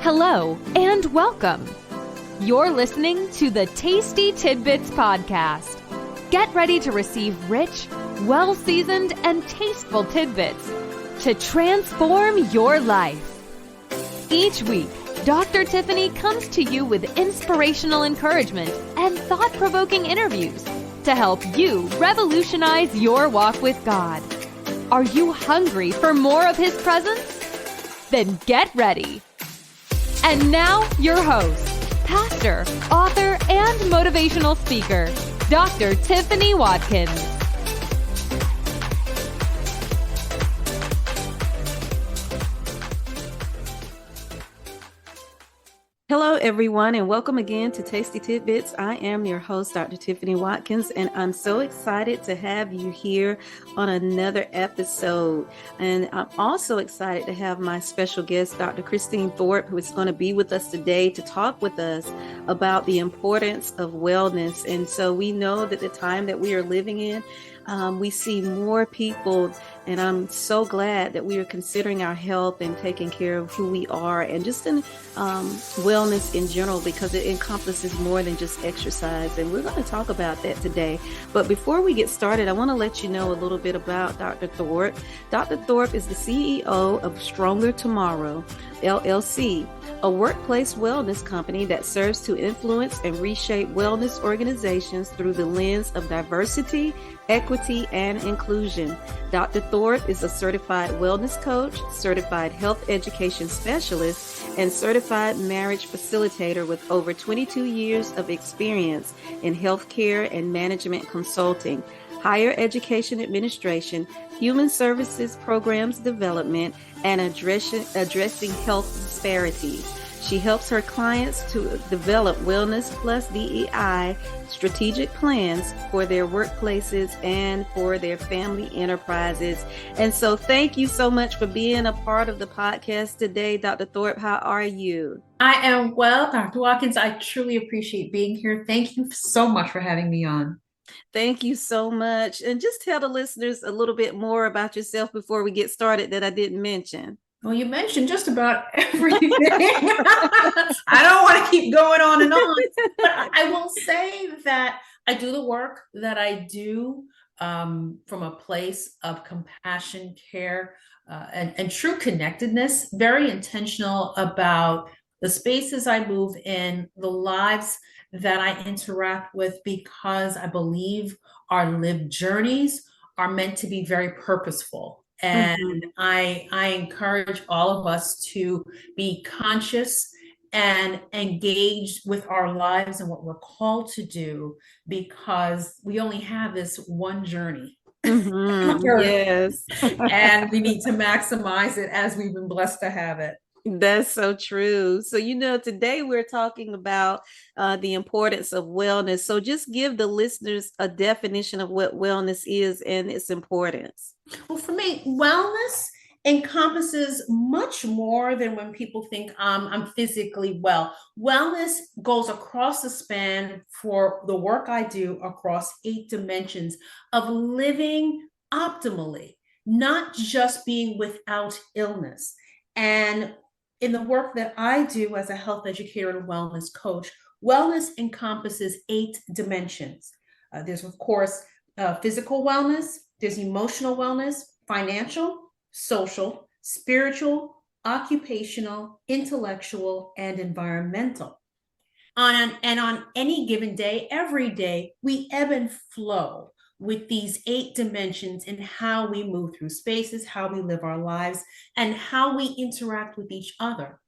Hello and welcome. You're listening to the Tasty Tidbits Podcast. Get ready to receive rich, well-seasoned, and tasteful tidbits to transform your life. Each week, Dr. Tiffany comes to you with inspirational encouragement and thought-provoking interviews to help you revolutionize your walk with God. Are you hungry for more of His presence? Then get ready. And now, your host, pastor, author, and motivational speaker, Dr. Tiffany Watkins. Hello, everyone, and welcome again to Tasty Tidbits. I am your host, Dr. Tiffany Watkins, and I'm so excited to have you here on another episode. And I'm also excited to have my special guest, Dr. Christine Thorpe, who is going to be with us today to talk with us about the importance of wellness. And so we know that the time that we are living in, we see more people, and I'm so glad that we are considering our health and taking care of who we are and just in wellness in general, because it encompasses more than just exercise. And we're going to talk about that today. But before we get started, I want to let you know a little bit about Dr. Thorpe. Dr. Thorpe is the CEO of Stronger Tomorrow, LLC, a workplace wellness company that serves to influence and reshape wellness organizations through the lens of diversity, equity, and inclusion. Dr. Thorpe is a certified wellness coach, certified health education specialist, and certified marriage facilitator with over 22 years of experience in healthcare and management consulting, higher education administration, human services programs development, and addressing health disparities. She helps her clients to develop Wellness Plus DEI strategic plans for their workplaces and for their family enterprises. And so thank you so much for being a part of the podcast today. Dr. Thorpe, how are you? I am well, Dr. Watkins. I truly appreciate being here. Thank you so much for having me on. Thank you so much. And just tell the listeners a little bit more about yourself before we get started that I didn't mention. Well, you mentioned just about everything. I don't want to keep going on and on, but I will say that I do the work that I do from a place of compassion, care, and true connectedness, very intentional about the spaces I move in, the lives that I interact with, because I believe our lived journeys are meant to be very purposeful. And I encourage all of us to be conscious and engaged with our lives and what we're called to do, because we only have this one journey. Yes. And we need to maximize it as we've been blessed to have it. That's so true. So, today we're talking about the importance of wellness. So just give the listeners a definition of what wellness is and its importance. Well, for me, wellness encompasses much more than when people think I'm physically well. Wellness goes across the span for the work I do across 8 dimensions of living optimally, not just being without illness. And in the work that I do as a health educator and wellness coach, wellness encompasses 8 dimensions. There's, of course, physical wellness, there's emotional wellness, financial, social, spiritual, occupational, intellectual, and environmental. On any given day, every day, we ebb and flow with these 8 dimensions in how we move through spaces, how we live our lives, and how we interact with each other.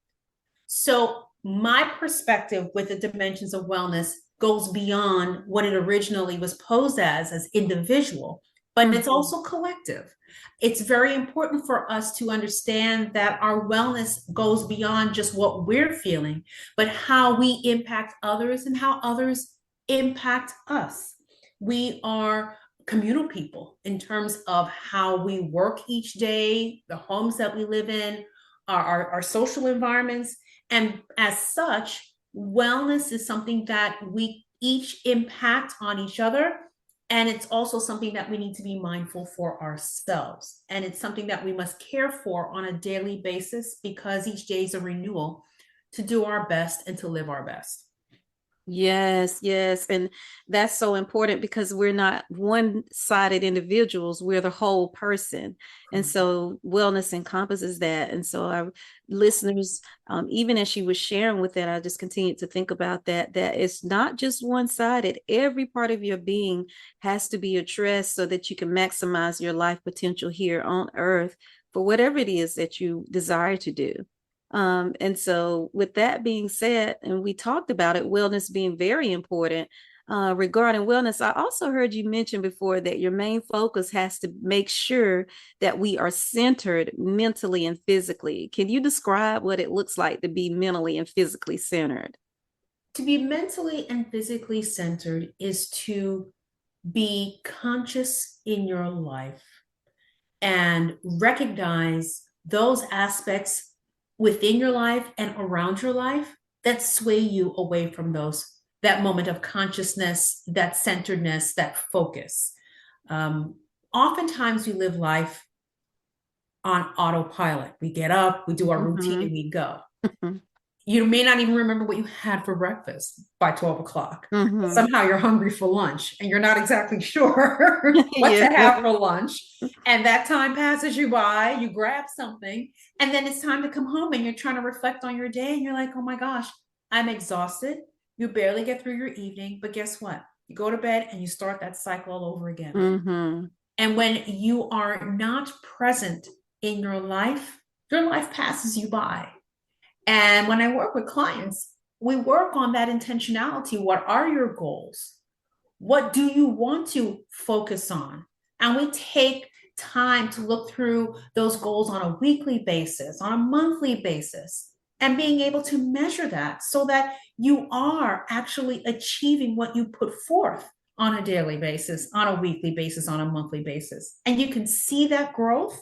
So my perspective with the dimensions of wellness goes beyond what it originally was posed as individual, but it's also collective. It's very important for us to understand that our wellness goes beyond just what we're feeling, but how we impact others and how others impact us. We are communal people in terms of how we work each day, the homes that we live in, our social environments. And as such, wellness is something that we each impact on each other. And it's also something that we need to be mindful for ourselves. And it's something that we must care for on a daily basis, because each day is a renewal to do our best and to live our best. Yes, yes. And that's so important because we're not one-sided individuals. We're the whole person. And so wellness encompasses that. And so our listeners, even as she was sharing with that, I just continued to think about that it's not just one-sided. Every part of your being has to be addressed so that you can maximize your life potential here on earth for whatever it is that you desire to do. And so, with that being said, and we talked about it, wellness being very important. Regarding wellness, I also heard you mention before that your main focus has to make sure that we are centered mentally and physically. Can you describe what it looks like to be mentally and physically centered? To be mentally and physically centered is to be conscious in your life and recognize those aspects within your life and around your life that sway you away from that moment of consciousness, that centeredness, that focus. Oftentimes we live life on autopilot. We get up, we do our routine, and we go. You may not even remember what you had for breakfast by 12 o'clock. Somehow you're hungry for lunch and you're not exactly sure what to have for lunch. And that time passes you by, you grab something, and then it's time to come home and you're trying to reflect on your day and you're like, oh my gosh, I'm exhausted. You barely get through your evening, but guess what? You go to bed and you start that cycle all over again. And when you are not present in your life passes you by. And when I work with clients, we work on that intentionality. What are your goals? What do you want to focus on? And we take time to look through those goals on a weekly basis, on a monthly basis, and being able to measure that so that you are actually achieving what you put forth on a daily basis, on a weekly basis, on a monthly basis. And you can see that growth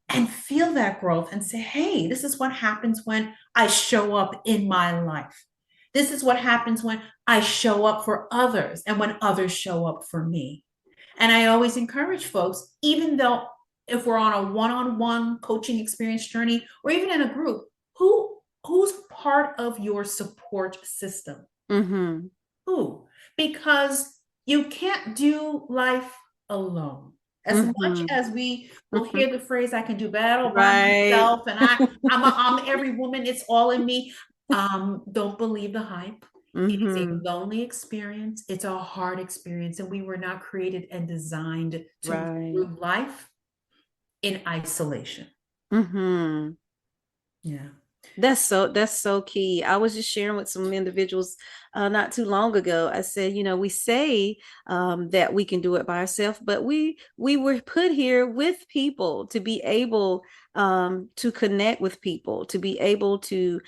and feel that growth and say, hey, this is what happens when I show up in my life. This is what happens when I show up for others and when others show up for me. And I always encourage folks, even though if we're on a one-on-one coaching experience journey, or even in a group, who's part of your support system? Who? Because you can't do life alone. As much as we will hear the phrase, I can do battle by myself, and I'm every woman, it's all in me. Don't believe the hype. It is a lonely experience. It's a hard experience, and we were not created and designed to live life in isolation. Yeah. That's so key. I was just sharing with some individuals not too long ago. I said, we say that we can do it by ourselves, but we were put here with people to be able to connect with people, to be able to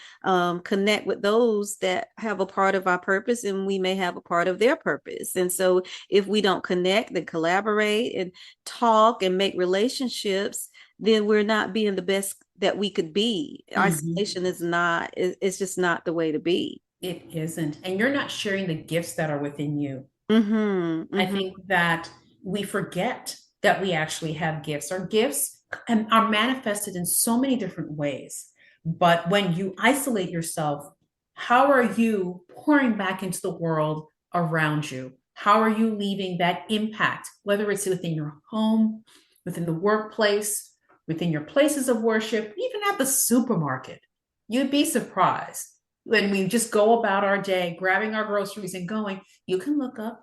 connect with those that have a part of our purpose, and we may have a part of their purpose. And so if we don't connect and collaborate and talk and make relationships, then we're not being the best that we could be. Isolation is not, it's just not the way to be. It isn't. And you're not sharing the gifts that are within you. I think that we forget that we actually have gifts. Our gifts are manifested in so many different ways. But when you isolate yourself, how are you pouring back into the world around you? How are you leaving that impact, whether it's within your home, within the workplace, within your places of worship, even at the supermarket? You'd be surprised when we just go about our day, grabbing our groceries and going. You can look up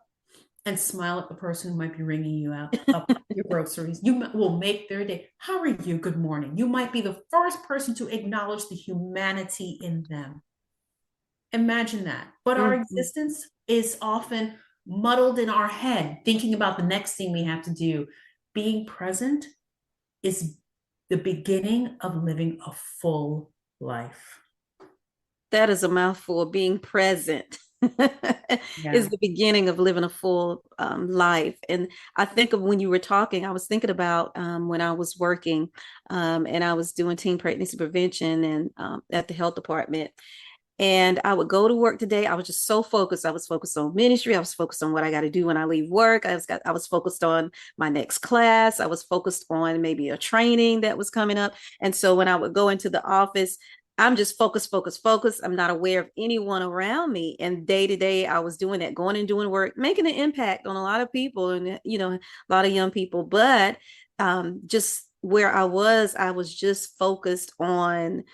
and smile at the person who might be ringing you out up your groceries. You will make their day. How are you? Good morning. You might be the first person to acknowledge the humanity in them. Imagine that. But our existence is often muddled in our head, thinking about the next thing we have to do. Being present is the beginning of living a full life. That is a mouthful. Being present is the beginning of living a full life. And I think of when you were talking, I was thinking about when I was working and I was doing teen pregnancy prevention and at the health department. And I would go to work today. I was just so focused. I was focused on ministry. I was focused on what I got to do when I leave work. I was focused on my next class. I was focused on maybe a training that was coming up. And so when I would go into the office, I'm just focused, focused, focused. I'm not aware of anyone around me. And day to day, I was doing that, going and doing work, making an impact on a lot of people and, a lot of young people. But just where I was just focused on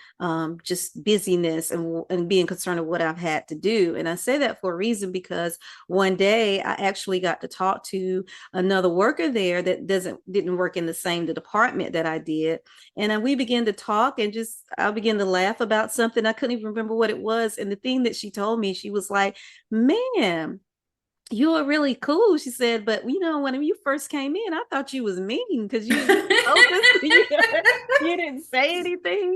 just busyness and being concerned with what I've had to do. And I say that for a reason because one day I actually got to talk to another worker there that didn't work in the same department that I did. And we began to talk and just I began to laugh about something. I couldn't even remember what it was. And the thing that she told me, she was like, "Man, you were really cool," she said, "but when you first came in, I thought you was mean because you was focused. You didn't say anything.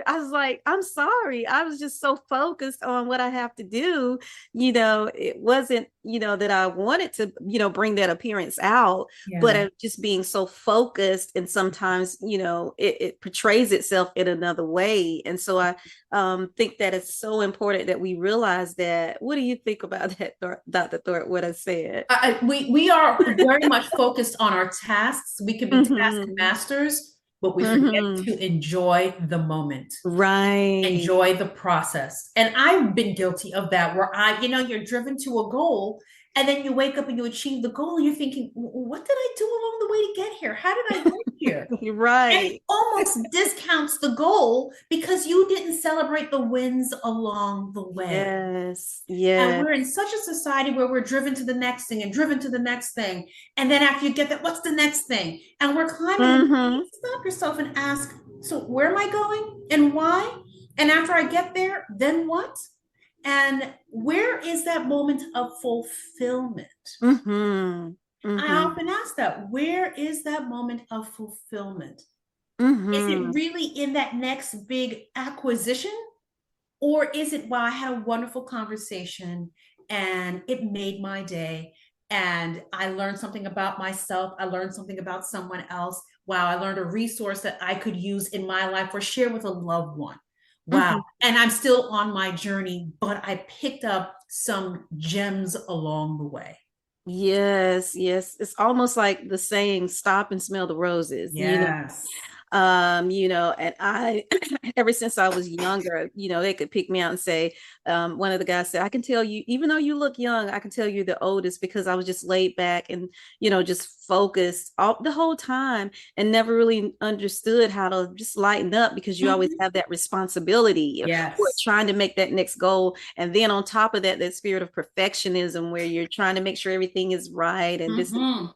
I was like, I'm sorry. I was just so focused on what I have to do. It wasn't, that I wanted to, bring that appearance out, but Yeah. I'm just being so focused. And sometimes, it portrays itself in another way. And so I think that it's so important that we realize that. What do you think about that, Dr. Thorpe, what I said? We are very much focused on our tasks. We can be task Mm-hmm. masters, but we forget Mm-hmm. to enjoy the moment, Right. enjoy the process. And I've been guilty of that where you're driven to a goal and then you wake up and you achieve the goal and you're thinking, what did I do along the way to get here? How did I get here? And it Right. almost discounts the goal because you didn't celebrate the wins along the way. Yes. And Yeah. we're in such a society where we're driven to the next thing and driven to the next thing. And then after you get that, what's the next thing? And we're climbing and you Mm-hmm. stop yourself and ask, so where am I going and why? And after I get there, then what? And where is that moment of fulfillment? Mm-hmm. I Mm-hmm. often ask that. Where is that moment of fulfillment? Is it Mm-hmm. really in that next big acquisition? Or is it, well, I had a wonderful conversation and it made my day and I learned something about myself. I learned something about someone else. Wow, I learned a resource that I could use in my life or share with a loved one. Wow. Mm-hmm. And I'm still on my journey, but I picked up some gems along the way. Yes, yes. It's almost like the saying, stop and smell the roses, Yes. And I ever since I was younger, they could pick me out and say, one of the guys said, I can tell you, even though you look young, I can tell you're the oldest because I was just laid back and, just focused all the whole time and never really understood how to just lighten up because you always Mhm. have that responsibility for Yes. trying to make that next goal. And then on top of that, that spirit of perfectionism where you're trying to make sure everything is right and this Mhm.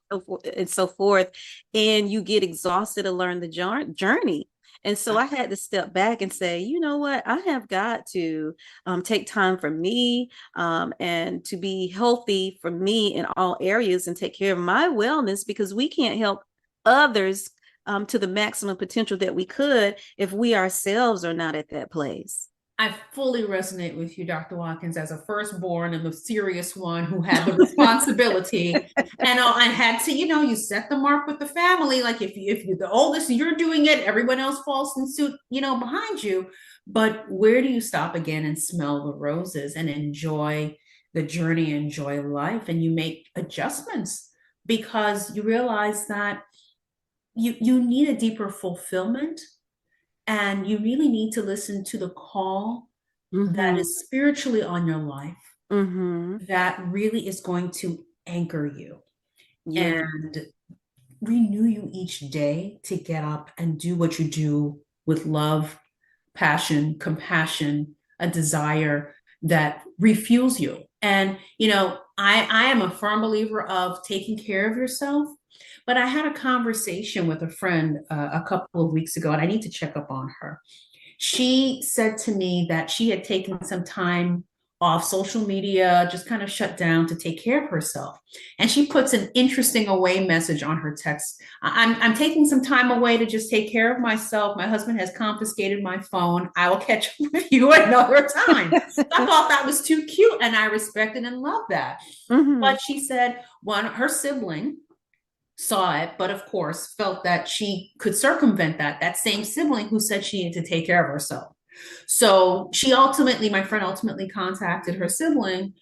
and so forth, and you get exhausted to learn the journey. And so I had to step back and say, you know what? I have got to take time for me and to be healthy for me in all areas and take care of my wellness because we can't help others to the maximum potential that we could if we ourselves are not at that place. I fully resonate with you, Dr. Watkins, as a firstborn and the serious one who had the responsibility. And I had to, you set the mark with the family. Like if you're the oldest, you're doing it, everyone else falls in suit, behind you. But where do you stop again and smell the roses and enjoy the journey, enjoy life, and you make adjustments because you realize that you need a deeper fulfillment and you really need to listen to the call that Mm-hmm. is spiritually on your life Mm-hmm. that really is going to anchor you Yeah. and renew you each day to get up and do what you do with love, passion, compassion, a desire that refuels you. And, I am a firm believer of taking care of yourself. But I had a conversation with a friend a couple of weeks ago, and I need to check up on her. She said to me that she had taken some time off social media, just kind of shut down to take care of herself. And she puts an interesting away message on her text. I'm taking some time away to just take care of myself. My husband has confiscated my phone. I will catch up with you another time. I thought that was too cute and I respected and loved that. Mm-hmm. But she said her sibling saw it, but of course felt that she could circumvent that same sibling who said she needed to take care of herself. So my friend ultimately contacted her sibling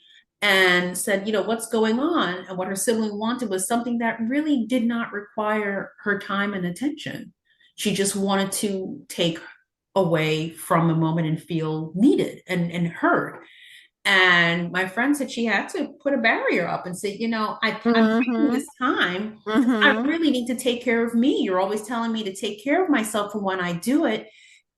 and said, what's going on? And what her sibling wanted was something that really did not require her time and attention. She just wanted to take away from the moment and feel needed and heard. And my friend said she had to put a barrier up and say, I'm taking Mm-hmm. this time because I Mm-hmm. really need to take care of me. You're always telling me to take care of myself. And when I do it,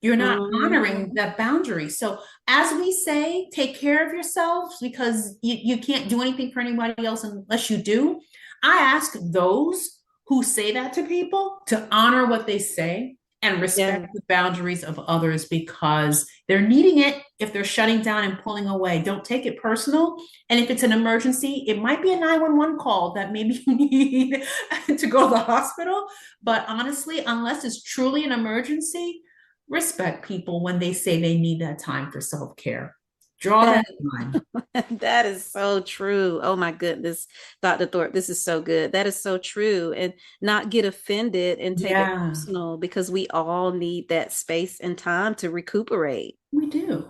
you're not honoring Mm-hmm. that boundary. So as we say, take care of yourselves because you can't do anything for anybody else unless you do. I ask those who say that to people to honor what they say and respect Yeah. the boundaries of others because they're needing it if they're shutting down and pulling away. Don't take it personal. And if it's an emergency, it might be a 911 call that maybe you need to go to the hospital. But honestly, unless it's truly an emergency, respect people when they say they need that time for self-care. Draw That that line. that is so true. Oh my goodness, Dr. Thorpe, this is so good. That is so true. And not get offended and take it Yeah, personal because we all need that space and time to recuperate. we do.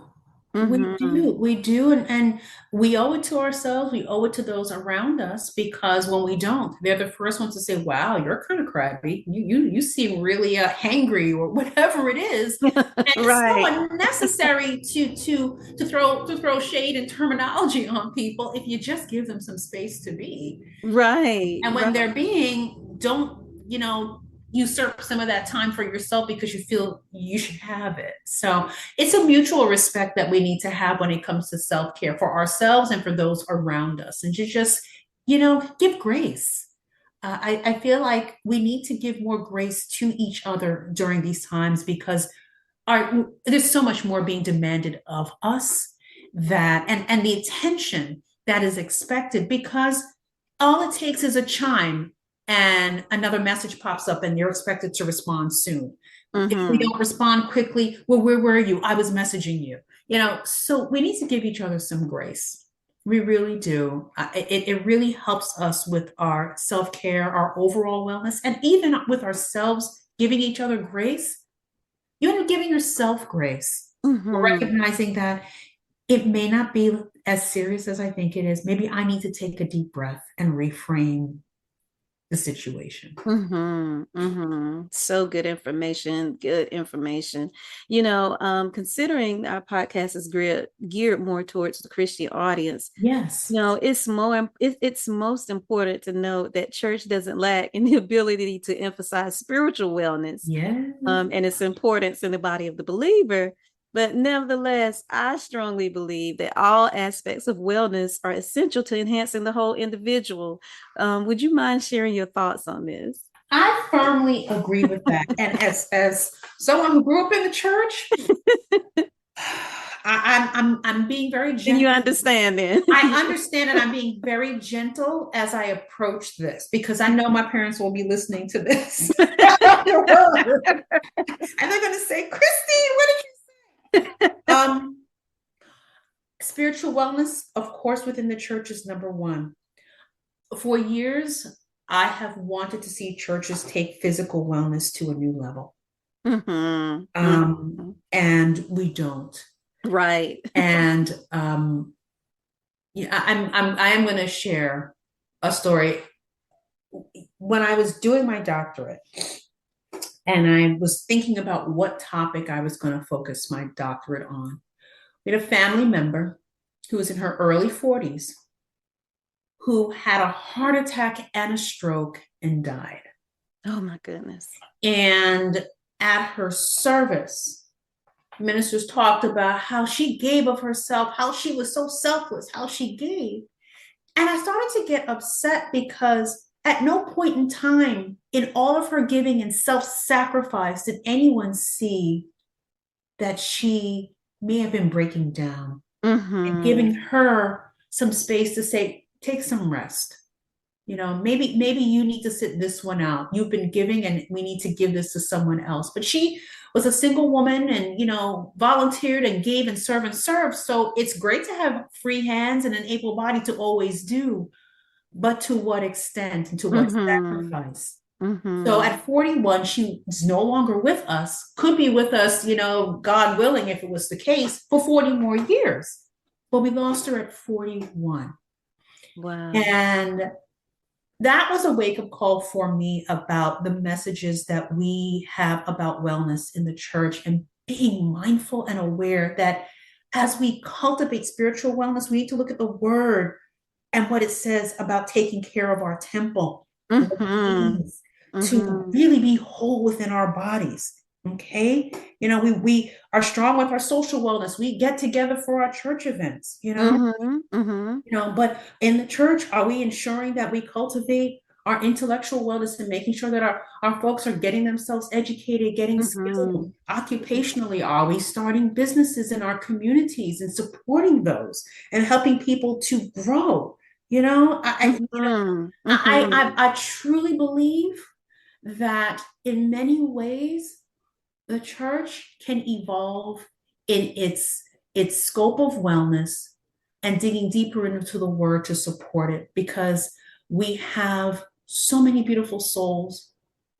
We Mm-hmm. do. We do. And we owe it to ourselves. We owe it to those around us because when we don't, they're the first ones to say, wow, you're kind of crabby. You seem really hangry or whatever it is. And it's so Right. unnecessary to throw shade and terminology on people if you just give them some space to be. Right. And when Right. they're being, don't, usurp some of that time for yourself because you feel you should have it. So it's a mutual respect that we need to have when it comes to self-care for ourselves and for those around us. And to just, give grace. I feel like we need to give more grace to each other during these times because there's so much more being demanded of us that and the attention that is expected because all it takes is a chime and another message pops up and you're expected to respond soon. If we Mm-hmm. don't respond quickly, well, where were you? I was messaging you. So we need to give each other some grace. We really do. It really helps us with our self-care, our overall wellness, and even with ourselves giving each other grace. You end up giving yourself grace, Mm-hmm. recognizing that it may not be as serious as I think it is. Maybe I need to take a deep breath and reframe the situation. Mm-hmm, mm-hmm. So good information, good information. Considering our podcast is geared more towards the Christian audience, Yes. it's most important to note that church doesn't lack in the ability to emphasize spiritual wellness, Yeah. and its importance in the body of the believer. But nevertheless, I strongly believe that all aspects of wellness are essential to enhancing the whole individual. Would you mind sharing your thoughts on this? I firmly agree with that. And as someone who grew up in the church, I'm being very Then you gentle. understand then. I understand and I'm being very gentle as I approach this because I know my parents will be listening to this afterward. And they're going to say, Christine, what did you spiritual wellness, of course, within the church is number one. For years, I have wanted to see churches take physical wellness to a new level. Mm-hmm. Um, Mm-hmm. and we don't. Right. And yeah, I am going to share a story. When I was doing my doctorate, and I was thinking about what topic I was going to focus my doctorate on, we had a family member who was in her early 40s who had a heart attack and a stroke and died. Oh my goodness. And at her service, ministers talked about how she gave of herself, how she was so selfless, how she gave. And I started to get upset because at no point in time in all of her giving and self sacrifice did anyone see that she may have been breaking down and Mm-hmm. giving her some space to say, take some rest. Maybe you need to sit this one out. You've been giving and we need to give this to someone else. But she was a single woman and, volunteered and gave and served. So it's great to have free hands and an able body to always do, but to what extent and to what Mm-hmm. sacrifice? So Mm-hmm. at 41, she is no longer with us, could be with us, God willing, if it was the case, for 40 more years. But we lost her at 41. Wow. And that was a wake up call for me about the messages that we have about wellness in the church and being mindful and aware that as we cultivate spiritual wellness, we need to look at the word and what it says about taking care of our temple, what it Mm-hmm. means to Mm-hmm. really be whole within our bodies. Okay. We are strong with our social wellness. We get together for our church events, Mm-hmm. Mm-hmm. but in the church, are we ensuring that we cultivate our intellectual wellness and making sure that our folks are getting themselves educated, getting skilled Mm-hmm. occupationally? Are we starting businesses in our communities and supporting those and helping people to grow? Mm-hmm. Mm-hmm. I truly believe that in many ways the church can evolve in its scope of wellness and digging deeper into the word to support it, because we have so many beautiful souls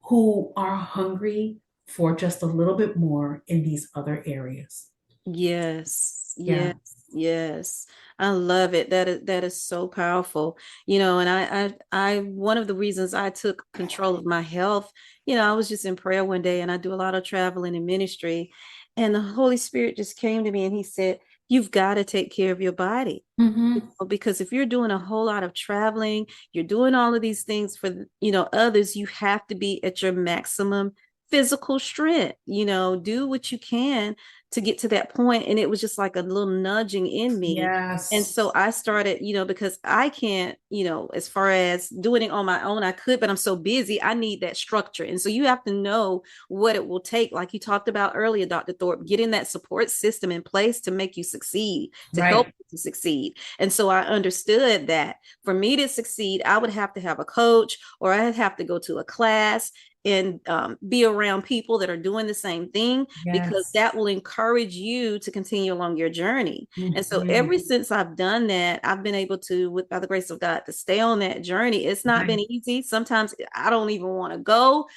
who are hungry for just a little bit more in these other areas. Yes, Yeah. yes, yes. I love it. That is so powerful. And one of the reasons I took control of my health, I was just in prayer one day and I do a lot of traveling in ministry, and the Holy Spirit just came to me and he said, "You've got to take care of your body." Mm-hmm. Because if you're doing a whole lot of traveling, you're doing all of these things for, others, you have to be at your maximum physical strength. Do what you can to get to that point. And it was just like a little nudging in me. And Yes. so I started, because I can't, as far as doing it on my own, I could, but I'm so busy, I need that structure. And so you have to know what it will take, like you talked about earlier, Dr. Thorpe, getting that support system in place to make you succeed, to help Right. you to succeed. And so I understood that for me to succeed, I would have to have a coach, or I'd have to go to a class and be around people that are doing the same thing, because Yes. that will encourage you to continue along your journey. And so Mm-hmm. ever since I've done that, I've been able to, by the grace of God, to stay on that journey. It's not been Right. easy. Sometimes I don't even want to go.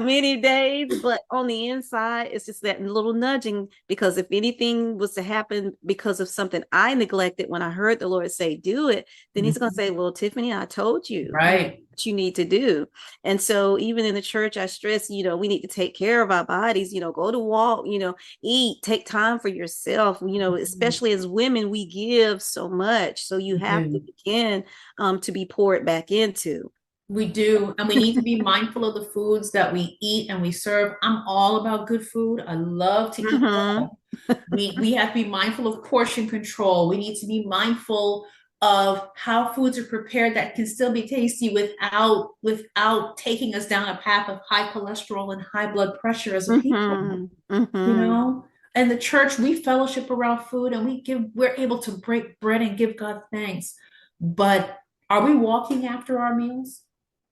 Many days, but on the inside, it's just that little nudging. Because if anything was to happen because of something I neglected when I heard the Lord say, do it, then he's going to say, well, Tiffany, I told you, Right. what you need to do. And so even in the church, I stress, we need to take care of our bodies, go to walk, eat, take time for yourself, especially as women, we give so much. So you We have to do. begin to be poured back into. We do. And we need to be mindful of the foods that we eat and we serve. I'm all about good food. I love to eat Mm-hmm. well. We have to be mindful of portion control. We need to be mindful of how foods are prepared that can still be tasty without taking us down a path of high cholesterol and high blood pressure as a people. Mm-hmm. You Mm-hmm. know? And the church, we fellowship around food and we're able to break bread and give God thanks. But are we walking after our meals?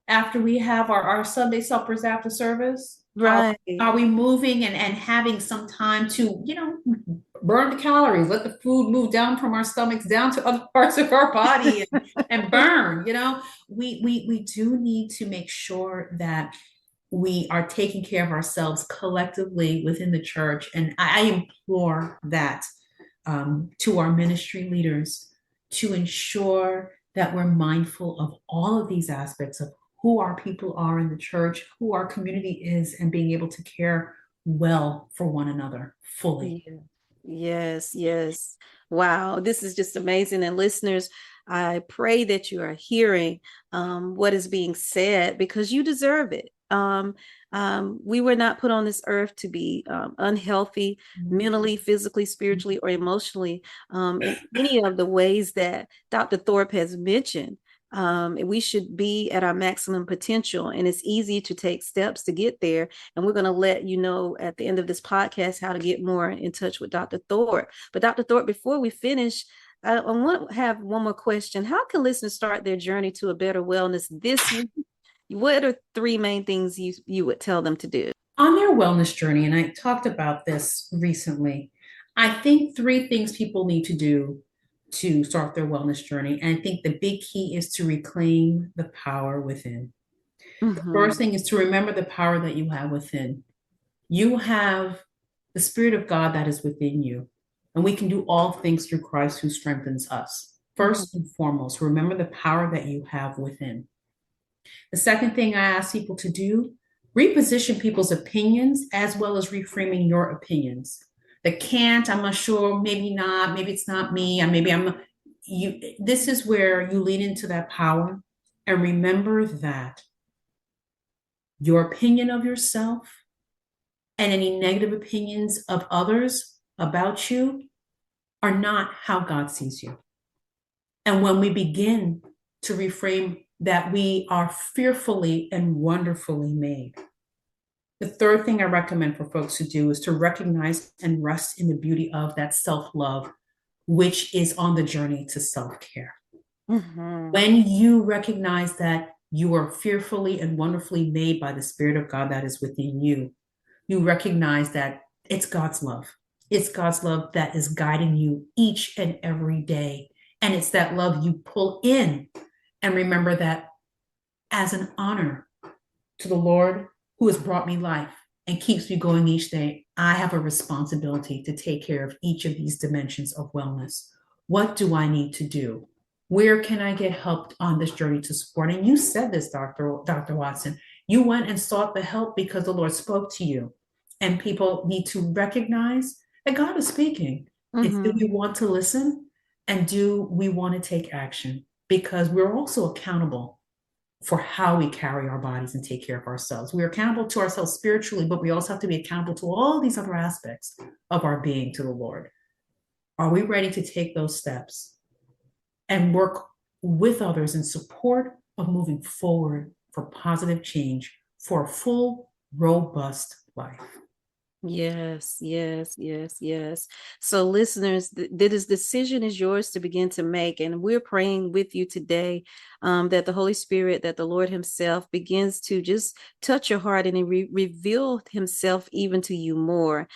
After we have our Sunday suppers after service? Right. Are we moving and having some time to, burn the calories, let the food move down from our stomachs down to other parts of our body and burn, we do need to make sure that we are taking care of ourselves collectively within the church. And I implore that to our ministry leaders to ensure that we're mindful of all of these aspects of who our people are in the church, who our community is, and being able to care well for one another fully. Yeah. Yes, yes. Wow, this is just amazing. And listeners, I pray that you are hearing what is being said, because you deserve it. We were not put on this earth to be unhealthy mentally, physically, spiritually, or emotionally, in any of the ways that Dr. Thorpe has mentioned. We should be at our maximum potential, and it's easy to take steps to get there. And we're going to let you know at the end of this podcast how to get more in touch with Dr. Thorpe. But Dr. Thorpe, before we finish, I want to have one more question. How can listeners start their journey to a better wellness this week? What are three main things you would tell them to do? On their wellness journey, and I talked about this recently, I think three things people need to do to start their wellness journey. And I think the big key is to reclaim the power within. The Mm-hmm. first thing is to remember the power that you have within. You have the Spirit of God that is within you, and we can do all things through Christ who strengthens us. First and foremost, remember the power that you have within. The second thing I ask people to do reposition people's opinions as well as reframing your opinions. The can't, I'm not sure, maybe not, maybe it's not me, or maybe I'm you. This is where you lean into that power and remember that your opinion of yourself and any negative opinions of others about you are not how God sees you. And when we begin to reframe that we are fearfully and wonderfully made, the third thing I recommend for folks to do is to recognize and rest in the beauty of that self-love, which is on the journey to self-care. Mm-hmm. When you recognize that you are fearfully and wonderfully made by the Spirit of God that is within you, you recognize that it's God's love. It's God's love that is guiding you each and every day. And it's that love you pull in and remember that as an honor to the Lord who has brought me life and keeps me going each day, I have a responsibility to take care of each of these dimensions of wellness. What do I need to do? Where can I get help on this journey to support? And you said this, Dr. Watson. You went and sought the help because the Lord spoke to you. And people need to recognize that God is speaking. Mm-hmm. Do we want to listen? And do we want to take action? Because we're also accountable for how we carry our bodies and take care of ourselves. We're accountable to ourselves spiritually, but we also have to be accountable to all these other aspects of our being to the Lord. Are we ready to take those steps and work with others in support of moving forward for positive change for a full, robust life? Yes, yes, yes, yes. So listeners, this decision is yours to begin to make. And we're praying with you today that the Holy Spirit, that the Lord himself begins to just touch your heart and reveal himself even to you more.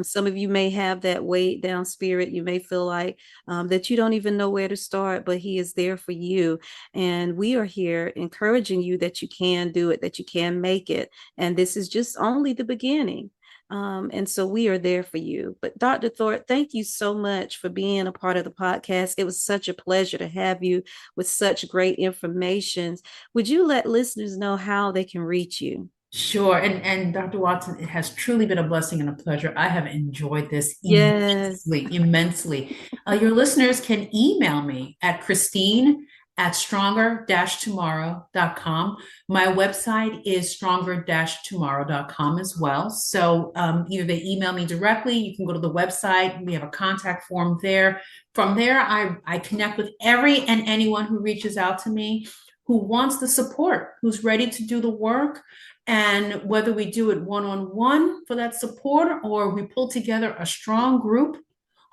Some of you may have that weighed down spirit. You may feel like that you don't even know where to start, but he is there for you. And we are here encouraging you that you can do it, that you can make it. And this is just only the beginning. And so we are there for you. But Dr. Thorpe, thank you so much for being a part of the podcast. It was such a pleasure to have you with such great information. Would you let listeners know how they can reach you? Sure. And Dr. Watson, it has truly been a blessing and a pleasure. I have enjoyed this immensely. Your listeners can email me at Christine@stronger-tomorrow.com. My website is stronger-tomorrow.com as well. So either they email me directly, you can go to the website, we have a contact form there. From there, I connect with every and anyone who reaches out to me, who wants the support, who's ready to do the work. And whether we do it one-on-one for that support, or we pull together a strong group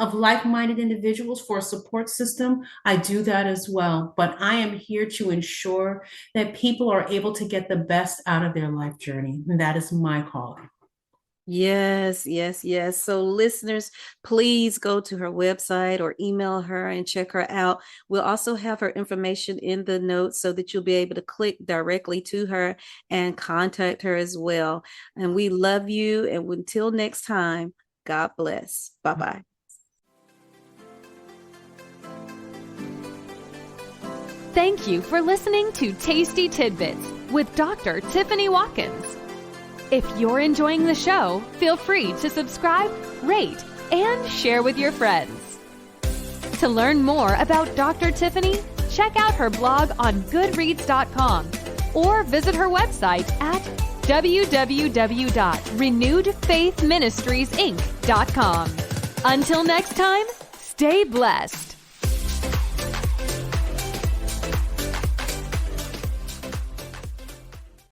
of like-minded individuals for a support system, I do that as well. But I am here to ensure that people are able to get the best out of their life journey. And that is my calling. Yes, yes, yes. So listeners, please go to her website or email her and check her out. We'll also have her information in the notes so that you'll be able to click directly to her and contact her as well. And we love you. And until next time, God bless. Bye-bye. Thank you for listening to Tasty Tidbits with Dr. Tiffany Watkins. If you're enjoying the show, feel free to subscribe, rate, and share with your friends. To learn more about Dr. Tiffany, check out her blog on goodreads.com or visit her website at www.renewedfaithministriesinc.com. Until next time, stay blessed.